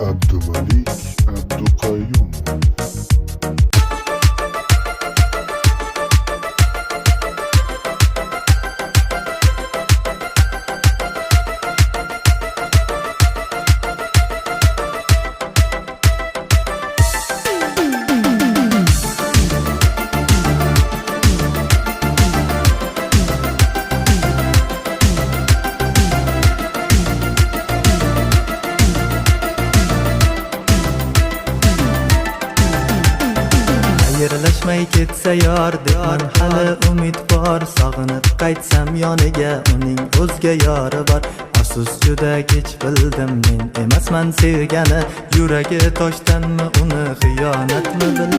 Abdumalik Abduqoyum. Ayrılışmay ketsa yor debman hali umid bor. Sog'inib qaytsam yoniga uning o'zga yori bor. Afsus juda kech bildim men emasman sevgani. Yuragi toshdanmi uni xiyonatmi bil